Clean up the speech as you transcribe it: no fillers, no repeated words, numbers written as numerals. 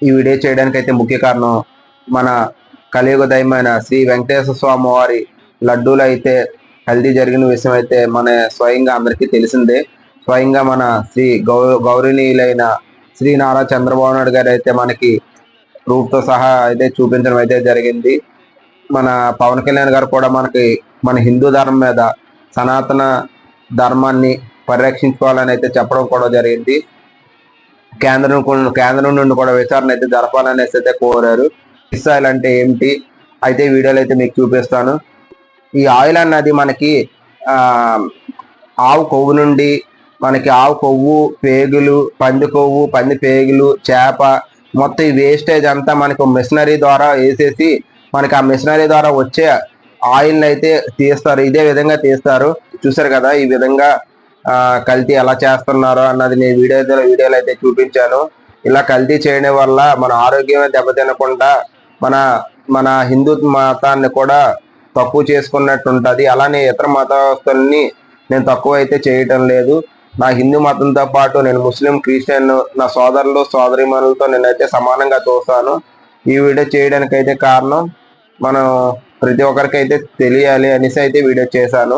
ఈ వీడియో చేయడానికి అయితే ముఖ్య కారణం మన కలియుగ దైవమైన శ్రీ వెంకటేశ్వర స్వామి వారి లడ్డూలు అయితే కల్తీ జరిగిన విషయం అయితే మన స్వయంగా అందరికీ తెలిసిందే. స్వయంగా మన శ్రీ గౌరవనీయులైన శ్రీ నారా చంద్రబాబు నాయుడు గారు అయితే మనకి ప్రూఫ్తో సహా అయితే చూపించడం అయితే జరిగింది. మన పవన్ కళ్యాణ్ గారు కూడా మనకి మన హిందూ ధర్మం మీద, సనాతన ధర్మాన్ని పరిరక్షించుకోవాలని అయితే చెప్పడం కూడా జరిగింది. కేంద్రం నుండి కూడా విచారణ అయితే జరపాలనేసి అయితే కోరారు. ఫిష్ ఆయిల్ అంటే ఏమిటి అయితే వీడియోలో అయితే మీకు చూపిస్తాను. ఈ ఆయిల్ అన్నది మనకి ఆవు కొవ్వు నుండి, మనకి ఆవు కొవ్వు, పేగులు, పంది కొవ్వు, పంది పేగులు, చేప, మొత్తం ఈ వేస్టేజ్ అంతా మనకు మిషనరీ ద్వారా వేసేసి మనకి ఆ మిషనరీ ద్వారా వచ్చే ఆయిల్ని అయితే తీస్తారు. ఇదే విధంగా తీస్తారు. చూసారు కదా ఈ విధంగా కల్తీ ఎలా చేస్తున్నారో అన్నది నేను వీడియోలో అయితే చూపించాను. ఇలా కల్తీ చేయడం వల్ల మన ఆరోగ్యమే దెబ్బతినకుండా మన హిందూ మతాన్ని కూడా తక్కువ చేసుకున్నట్టు ఉంటుంది. అలానే ఇతర మతస్థుల్ని నేను తక్కువ అయితే చేయటం లేదు. నా హిందూ మతంతో పాటు నేను ముస్లిం, క్రిస్టియన్, నా సోదరులు సోదరిమణులతో నేనైతే సమానంగా చూస్తాను. ఈ వీడియో చేయడానికి అయితే కారణం మనం ప్రతి ఒక్కరికి అయితే తెలియాలి అనేసి అయితే వీడియో చేశాను.